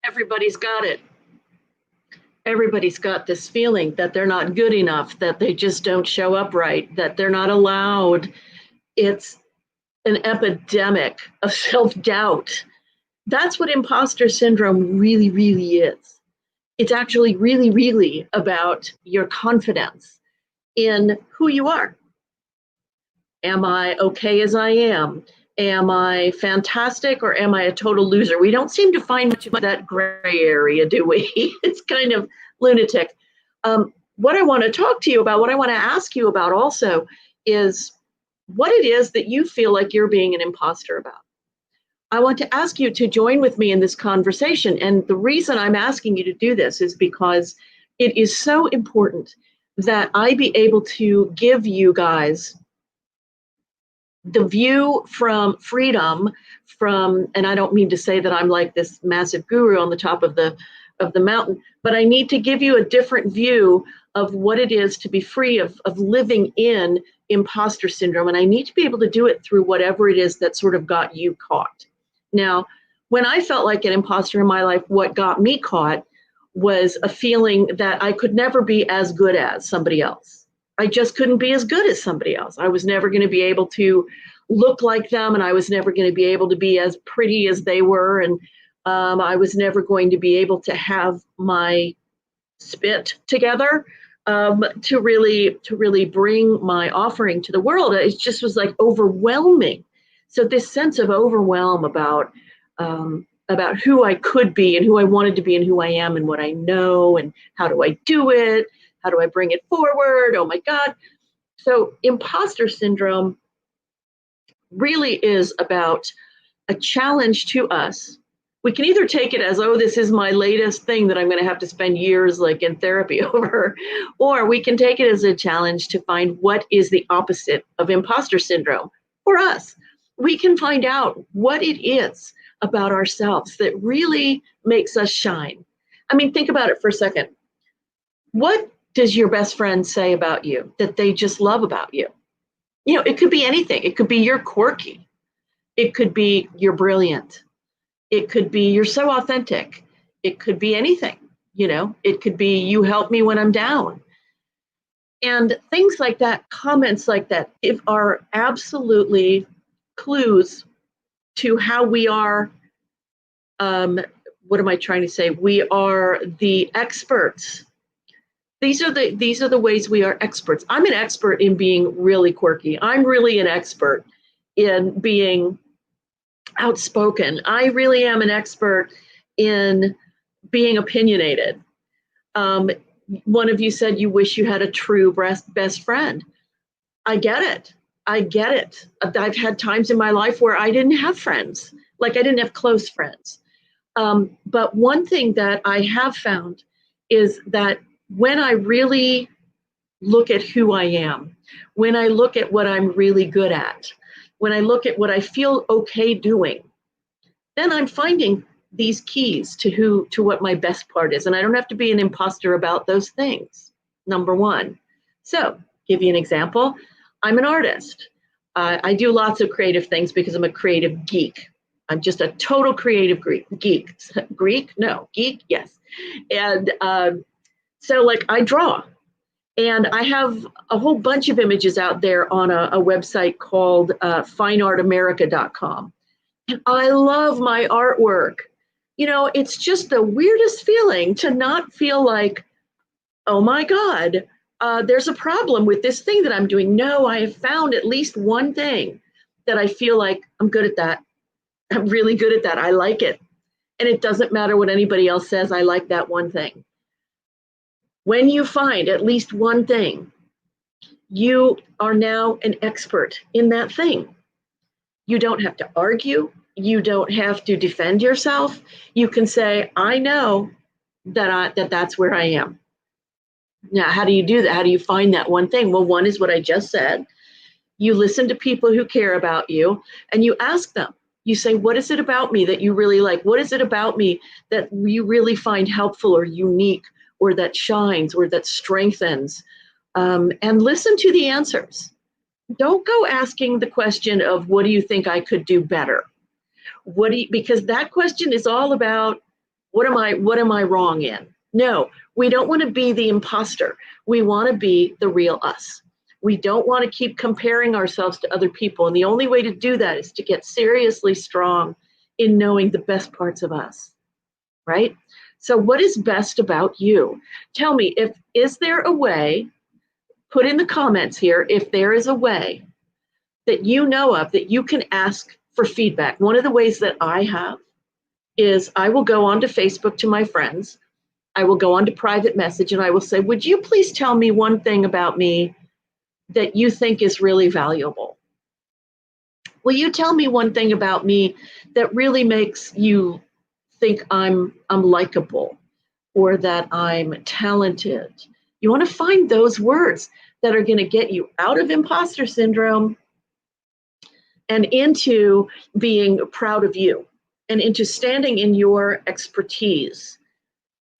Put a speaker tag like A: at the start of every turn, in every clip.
A: Everybody's got it. Everybody's got this feeling that they're not good enough, that they just don't show up right, that they're not allowed. It's an epidemic of self-doubt. That's what imposter syndrome really, really is. It's actually really, really about your confidence in who you are. Am I okay as I am? Am I fantastic or am I a total loser? We don't seem to find much of that gray area, do we? It's kind of lunatic. What I want to talk to you about, what I want to ask you about also is what it is that you feel like you're being an imposter about. I want to ask you to join with me in this conversation. And the reason I'm asking you to do this is because it is so important that I be able to give you guys the view from freedom, from, and I don't mean to say that I'm like this massive guru on the top of the mountain, but I need to give you a different view of what it is to be free of living in imposter syndrome. And I need to be able to do it through whatever it is that sort of got you caught. Now, when I felt like an imposter in my life, what got me caught was a feeling that I could never be as good as somebody else. I just couldn't be as good as somebody else. I was never going to be able to look like them, and I was never going to be able to be as pretty as they were, and I was never going to be able to have my spit together to really bring my offering to the world. It just was like overwhelming. So this sense of overwhelm about who I could be and who I wanted to be and who I am and what I know and how do I do it. How do I bring it forward? Oh my God. So imposter syndrome really is about a challenge to us. We can either take it as, oh, this is my latest thing that I'm going to have to spend years like in therapy over, or we can take it as a challenge to find what is the opposite of imposter syndrome for us. We can find out what it is about ourselves that really makes us shine. I mean, think about it for a second. What does your best friend say about you that they just love about you? You know, it could be anything. It could be you're quirky. It could be you're brilliant. It could be you're so authentic. It could be anything, you know. It could be you help me when I'm down. And things like that, comments like that, are absolutely clues to how we are, what am I trying to say? We are the experts. These are the ways we are experts. I'm an expert in being really quirky. I'm really an expert in being outspoken. I really am an expert in being opinionated. One of you said you wish you had a true best friend. I get it. I get it. I've had times in my life where I didn't have friends, like I didn't have close friends. But one thing that I have found is that when I really look at who I am, when I look at what I'm really good at, when I look at what I feel okay doing, then I'm finding these keys to what my best part is. And I don't have to be an imposter about those things, number one. So, give you an example. I'm an artist. I do lots of creative things because I'm a creative geek. I'm just a total creative geek. Greek? No. Geek? Yes. And so like I draw, and I have a whole bunch of images out there on a website called fineartamerica.com. And I love my artwork. You know, it's just the weirdest feeling to not feel like, oh my God, there's a problem with this thing that I'm doing. No, I have found at least one thing that I feel like I'm good at that. I'm really good at that. I like it. And it doesn't matter what anybody else says. I like that one thing. When you find at least one thing, you are now an expert in that thing. You don't have to argue. You don't have to defend yourself. You can say, I know that's where I am. Now, how do you do that? How do you find that one thing? Well, one is what I just said. You listen to people who care about you and you ask them. You say, what is it about me that you really like? What is it about me that you really find helpful or unique, or that shines, or that strengthens? And listen to the answers. Don't go asking the question of, what do you think I could do better? Because that question is all about, What am I wrong in? No, we don't want to be the imposter. We want to be the real us. We don't want to keep comparing ourselves to other people. And the only way to do that is to get seriously strong in knowing the best parts of us, right? So what is best about you? Tell me, is there a way, put in the comments here, if there is a way that you know of that you can ask for feedback. One of the ways that I have is I will go onto Facebook to my friends. I will go onto private message and I will say, would you please tell me one thing about me that you think is really valuable? Will you tell me one thing about me that really makes you think I'm likable or that I'm talented? You want to find those words that are going to get you out of imposter syndrome and into being proud of you and into standing in your expertise.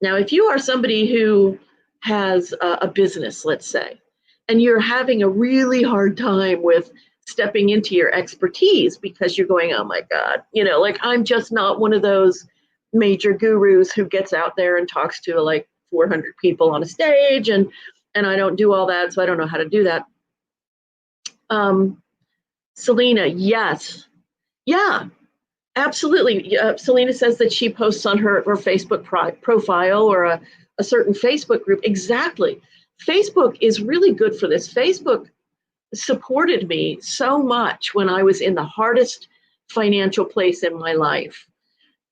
A: Now, if you are somebody who has a business, let's say, and you're having a really hard time with stepping into your expertise because you're going, oh my God, like I'm just not one of those major gurus who gets out there and talks to like 400 people on a stage and I don't do all that, so I don't know how to do that. Selena, yes. Yeah, absolutely. Selena says that she posts on her Facebook profile or a certain Facebook group. Exactly. Facebook is really good for this. Facebook supported me so much when I was in the hardest financial place in my life.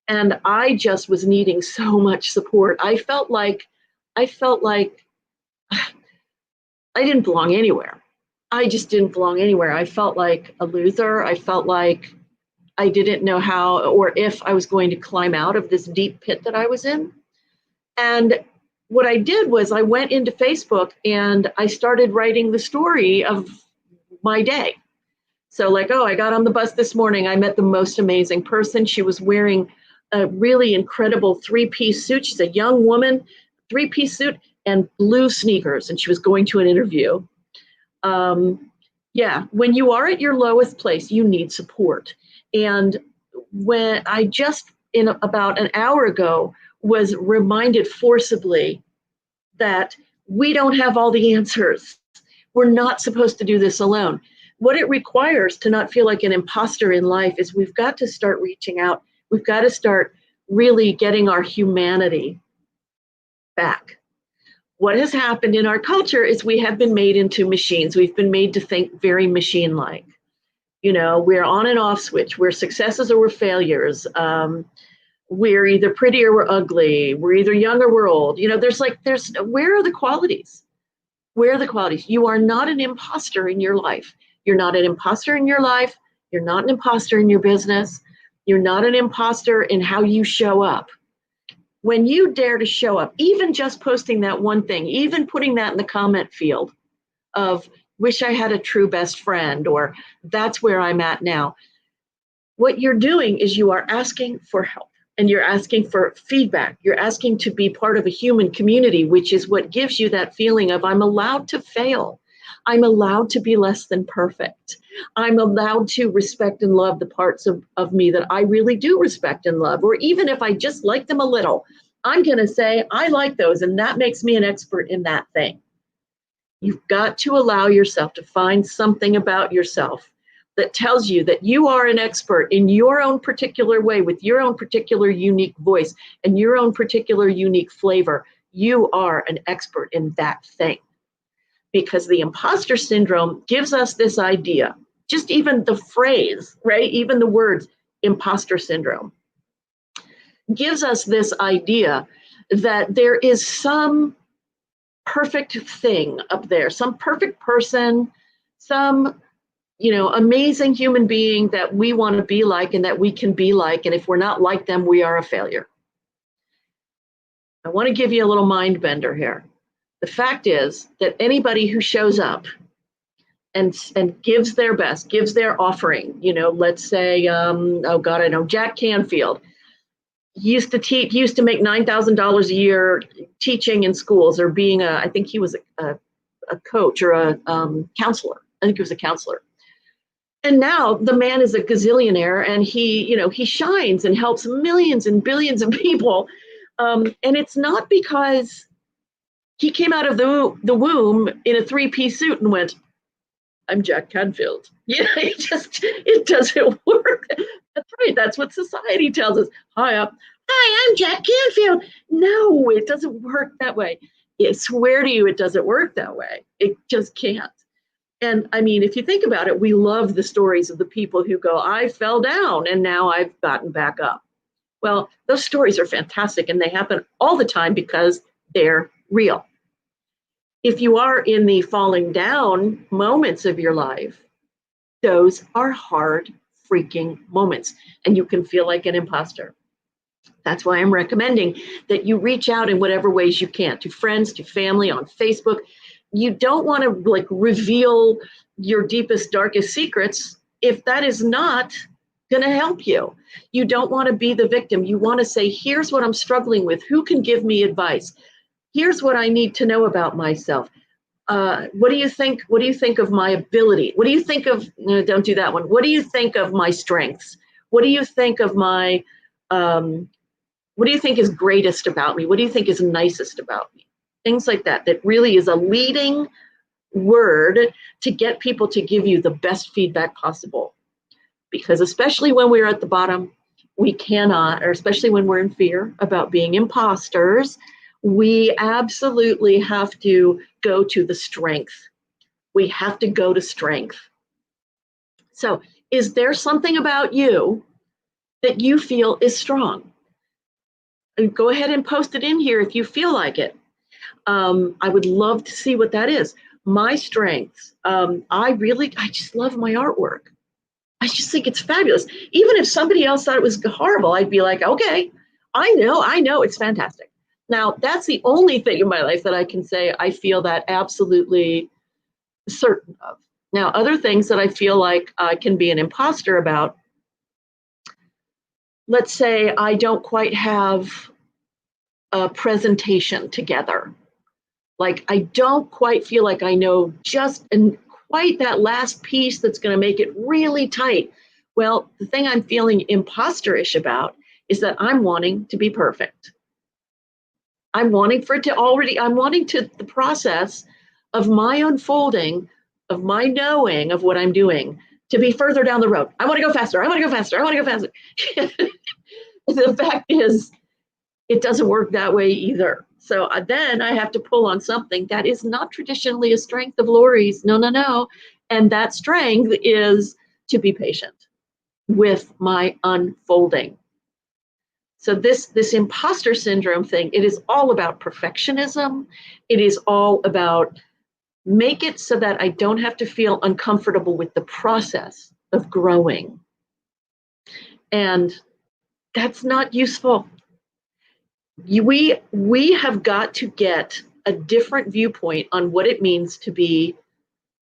A: And I just was needing so much support. I felt like I didn't belong anywhere. I just didn't belong anywhere. I felt like a loser. I felt like I didn't know how or if I was going to climb out of this deep pit that I was in. And what I did was I went into Facebook and I started writing the story of my day. So like, oh, I got on the bus this morning. I met the most amazing person. She was wearing a really incredible three-piece suit. She's a young woman, three-piece suit and blue sneakers. And she was going to an interview. Yeah, when you are at your lowest place, you need support. And when I just, in about an hour ago, was reminded forcibly that we don't have all the answers. We're not supposed to do this alone. What it requires to not feel like an imposter in life is we've got to start reaching out. We've got to start really getting our humanity back. What has happened in our culture is we have been made into machines. We've been made to think very machine-like. We're on and off switch. We're successes or we're failures. We're either pretty or we're ugly. We're either young or we're old. Where are the qualities? Where are the qualities? You are not an imposter in your life. You're not an imposter in your life. You're not an imposter in your business. You're not an imposter in how you show up. When you dare to show up, even just posting that one thing, even putting that in the comment field of wish I had a true best friend, or that's where I'm at now. What you're doing is you are asking for help and you're asking for feedback. You're asking to be part of a human community, which is what gives you that feeling of I'm allowed to fail. I'm allowed to be less than perfect. I'm allowed to respect and love the parts of me that I really do respect and love. Or even if I just like them a little, I'm going to say, I like those, and that makes me an expert in that thing. You've got to allow yourself to find something about yourself that tells you that you are an expert in your own particular way, with your own particular unique voice and your own particular unique flavor. You are an expert in that thing. Because the imposter syndrome gives us this idea, just even the phrase, right? Even the words imposter syndrome gives us this idea that there is some perfect thing up there, some perfect person, some amazing human being that we want to be like and that we can be like. And if we're not like them, we are a failure. I want to give you a little mind bender here. The fact is that anybody who shows up and gives their best, gives their offering, let's say, oh God, I know Jack Canfield used to make $9,000 a year teaching in schools or being I think he was a coach or a counselor. I think he was a counselor. And now the man is a gazillionaire and he shines and helps millions and billions of people And it's not because he came out of the womb in a 3-piece suit and went, I'm Jack Canfield. Yeah, it doesn't work. That's right. That's what society tells us. Hi, I'm Jack Canfield. No, it doesn't work that way. I swear to you, it doesn't work that way. It just can't. And I mean, if you think about it, we love the stories of the people who go, I fell down and now I've gotten back up. Well, those stories are fantastic and they happen all the time because they're real. If you are in the falling down moments of your life, those are hard freaking moments and you can feel like an imposter. That's why I'm recommending that you reach out in whatever ways you can, to friends, to family, on Facebook. You don't want to like reveal your deepest, darkest secrets if that is not going to help you. You don't want to be the victim. You want to say, here's what I'm struggling with. Who can give me advice? Here's what I need to know about myself. What do you think? What do you think of my ability? What do you think of, no, don't do that one. What do you think of my strengths? What do you think of my, what do you think is greatest about me? What do you think is nicest about me? Things like that, that really is a leading word to get people to give you the best feedback possible. Because especially when we're at the bottom, we cannot, or especially when we're in fear about being imposters, we absolutely have to go to the strength. We have to go to strength. So, is there something about you that you feel is strong? And go ahead and post it in here if you feel like it. I would love to see what that is. My strengths. I just love my artwork. I just think it's fabulous. Even if somebody else thought it was horrible, I'd be like, okay, I know it's fantastic. Now, that's the only thing in my life that I can say I feel that absolutely certain of. Now, other things that I feel like I can be an imposter about, let's say I don't quite have a presentation together. Like I don't quite feel like I know just and quite that last piece that's going to make it really tight. Well, the thing I'm feeling imposterish about is that I'm wanting to be perfect. I'm wanting the process of my unfolding, of my knowing of what I'm doing to be further down the road. I want to go faster. I want to go faster. I want to go faster. The fact is, it doesn't work that way either. So then I have to pull on something that is not traditionally a strength of Lori's. No. And that strength is to be patient with my unfolding. So this imposter syndrome thing, it is all about perfectionism. It is all about make it so that I don't have to feel uncomfortable with the process of growing. And that's not useful. We have got to get a different viewpoint on what it means to be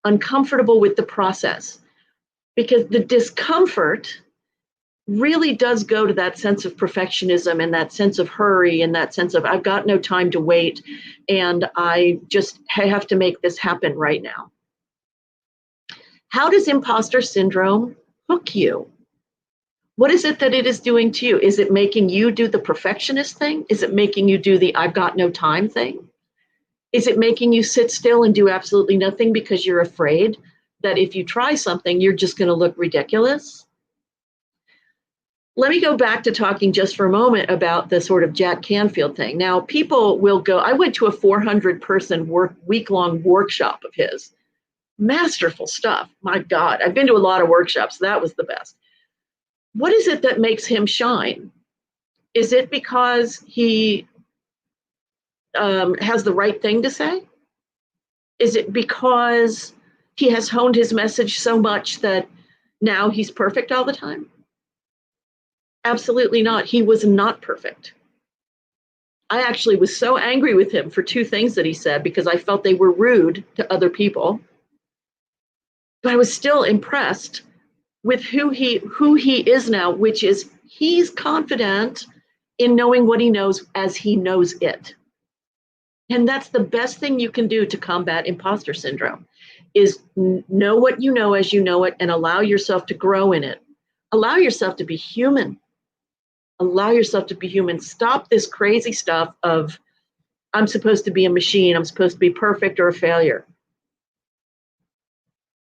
A: uncomfortable with the process, because the discomfort really does go to that sense of perfectionism and that sense of hurry and that sense of I've got no time to wait and I have to make this happen right now. How does imposter syndrome hook you? What is it that it is doing to you? Is it making you do the perfectionist thing? Is it making you do the I've got no time thing? Is it making you sit still and do absolutely nothing because you're afraid that if you try something, you're just going to look ridiculous? Let me go back to talking just for a moment about the sort of Jack Canfield thing. Now, people will go, I went to a 400-person week-long workshop of his. Masterful stuff. My God, I've been to a lot of workshops. That was the best. What is it that makes him shine? Is it because he has the right thing to say? Is it because he has honed his message so much that now he's perfect all the time? Absolutely not. He was not perfect. I actually was so angry with him for 2 things that he said because I felt they were rude to other people. But I was still impressed with who he is now, which is he's confident in knowing what he knows as he knows it. And that's the best thing you can do to combat imposter syndrome is know what you know as you know it and allow yourself to grow in it. Allow yourself to be human. Allow yourself to be human. Stop this crazy stuff of, I'm supposed to be a machine. I'm supposed to be perfect or a failure.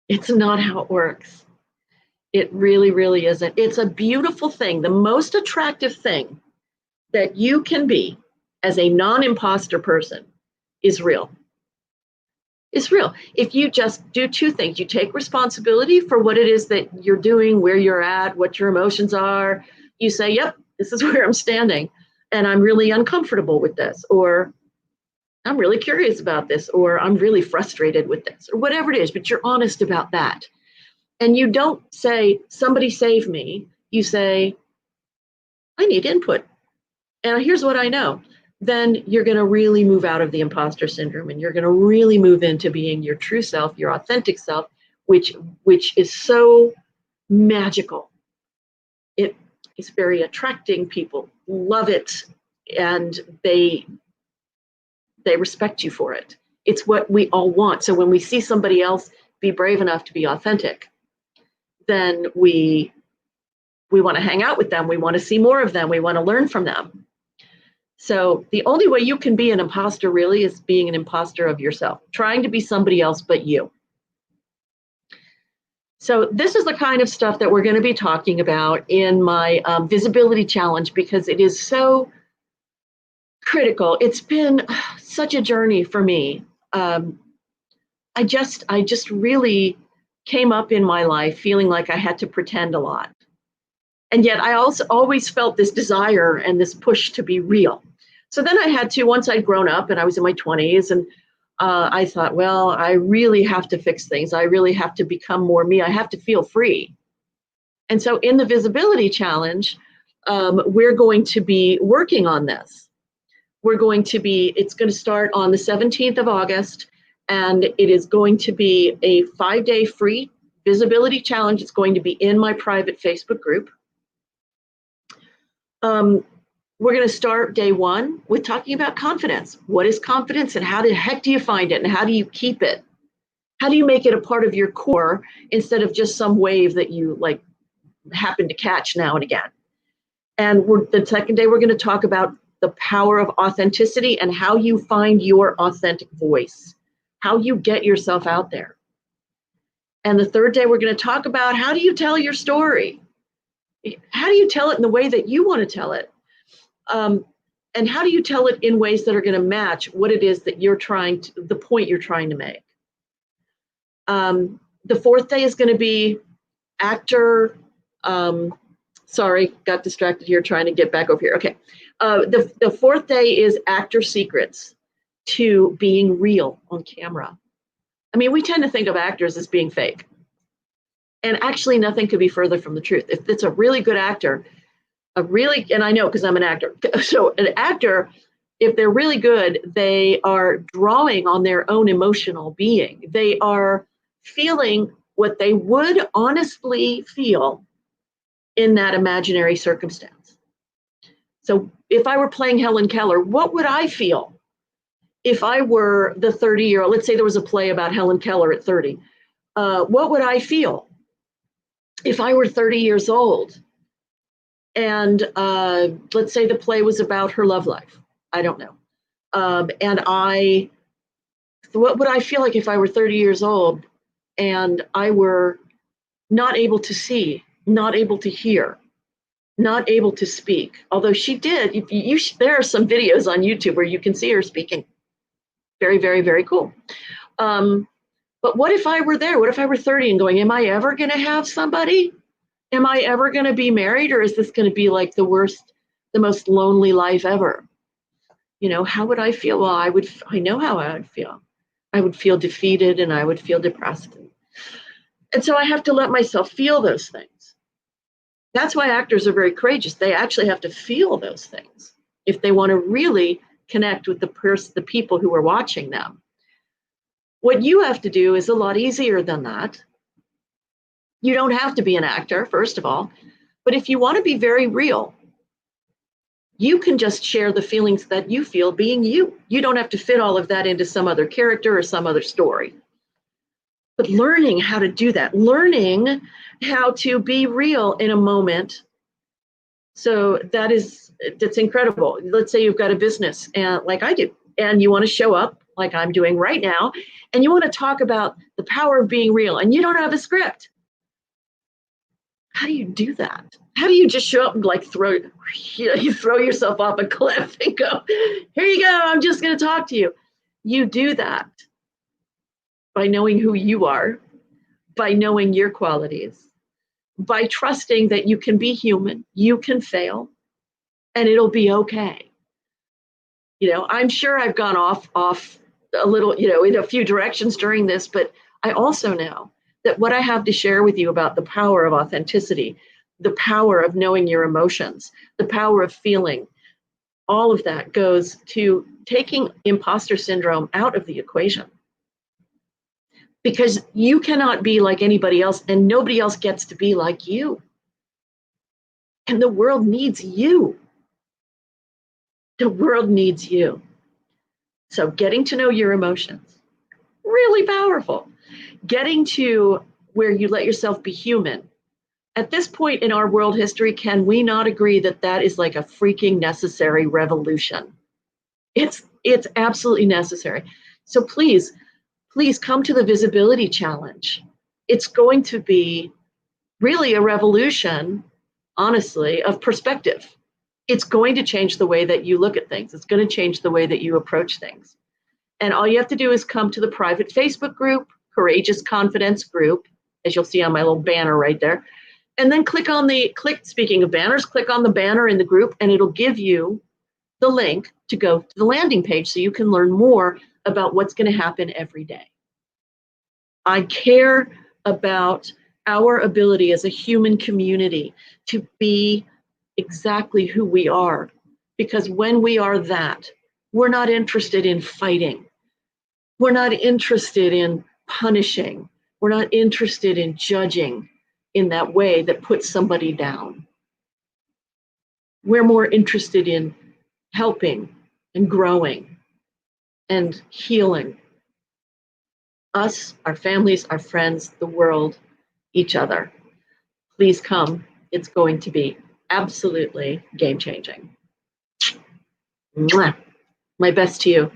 A: It's not how it works. It really, really isn't. It's a beautiful thing. The most attractive thing that you can be as a non-imposter person is real. It's real. If you just do two things, you take responsibility for what it is that you're doing, where you're at, what your emotions are. You say, yep, this is where I'm standing, and I'm really uncomfortable with this, or I'm really curious about this, or I'm really frustrated with this, or whatever it is, but you're honest about that. And you don't say, somebody save me. You say, I need input. And here's what I know. Then you're going to really move out of the imposter syndrome, and you're going to really move into being your true self, your authentic self, which is so magical. It is very attracting. People love it, and they respect you for it. It's what we all want. So when we see somebody else be brave enough to be authentic, then we want to hang out with them. We want to see more of them. We want to learn from them. So the only way you can be an imposter really is being an imposter of yourself, trying to be somebody else but you. So this is the kind of stuff that we're going to be talking about in my visibility challenge, because it is so critical. It's been such a journey for me. I just really came up in my life feeling like I had to pretend a lot. And yet I also always felt this desire and this push to be real. So then I had to, once I'd grown up and I was in my 20s, and I thought, well, I really have to fix things. I really have to become more me. I have to feel free. And so in the visibility challenge, we're going to be working on this. It's going to start on the 17th of August, and it is going to be a 5-day free visibility challenge. It's going to be in my private Facebook group. We're going to start day one with talking about confidence. What is confidence, and how the heck do you find it, and how do you keep it? How do you make it a part of your core instead of just some wave that you like happen to catch now and again? And the second day, we're going to talk about the power of authenticity and how you find your authentic voice, how you get yourself out there. And the third day, we're going to talk about how do you tell your story? How do you tell it in the way that you want to tell it? And how do you tell it in ways that are going to match what it is that the point you're trying to make? The fourth day is going to be actor. Sorry, got distracted here trying to get back over here. Okay. The fourth day is actor secrets to being real on camera. I mean, we tend to think of actors as being fake. And actually, nothing could be further from the truth. If it's a really good actor, and I know because I'm an actor. So an actor, if they're really good, they are drawing on their own emotional being. They are feeling what they would honestly feel in that imaginary circumstance. So if I were playing Helen Keller, what would I feel if I were the 30-year-old? Let's say there was a play about Helen Keller at 30. What would I feel if I were 30 years old? And let's say the play was about her love life. I don't know. What would I feel like if I were 30 years old and I were not able to see, not able to hear, not able to speak? Although she did. There are some videos on YouTube where you can see her speaking. Very, very, very cool. But what if I were there? What if I were 30 and going, am I ever going to have somebody? Am I ever going to be married, or is this going to be like the most lonely life ever? How would I feel? Well, I know how I would feel. I would feel defeated, and I would feel depressed. And so I have to let myself feel those things. That's why actors are very courageous. They actually have to feel those things if they want to really connect with the people who are watching them. What you have to do is a lot easier than that. You don't have to be an actor, first of all. But if you want to be very real, you can just share the feelings that you feel being you. You don't have to fit all of that into some other character or some other story. But learning how to do that, learning how to be real in a moment So that's incredible. Let's say you've got a business, and like I do, and you want to show up like I'm doing right now, and you want to talk about the power of being real, and you don't have a script. How do you do that? How do you just show up and like you throw yourself off a cliff and go, here you go, I'm just going to talk to you. You do that by knowing who you are, by knowing your qualities, by trusting that you can be human, you can fail, and it'll be okay. I'm sure I've gone off a little, in a few directions during this, but I also know that what I have to share with you about the power of authenticity, the power of knowing your emotions, the power of feeling, all of that goes to taking imposter syndrome out of the equation. Because you cannot be like anybody else, and nobody else gets to be like you. And the world needs you. The world needs you. So getting to know your emotions, really powerful. Getting to where you let yourself be human. At this point in our world history, can we not agree that that is like a freaking necessary revolution? It's absolutely necessary. So please come to the visibility challenge. It's going to be really a revolution, honestly, of perspective. It's going to change the way that you look at things. It's going to change the way that you approach things. And all you have to do is come to the private Facebook group, Courageous Confidence Group, as you'll see on my little banner right there. And then speaking of banners, click on the banner in the group, and it'll give you the link to go to the landing page so you can learn more about what's going to happen every day. I care about our ability as a human community to be exactly who we are, because when we are that, we're not interested in fighting. We're not interested in punishing. We're not interested in judging in that way that puts somebody down. We're more interested in helping and growing and healing us, our families, our friends, the world, each other. Please come. It's going to be absolutely game-changing. Mwah. My best to you.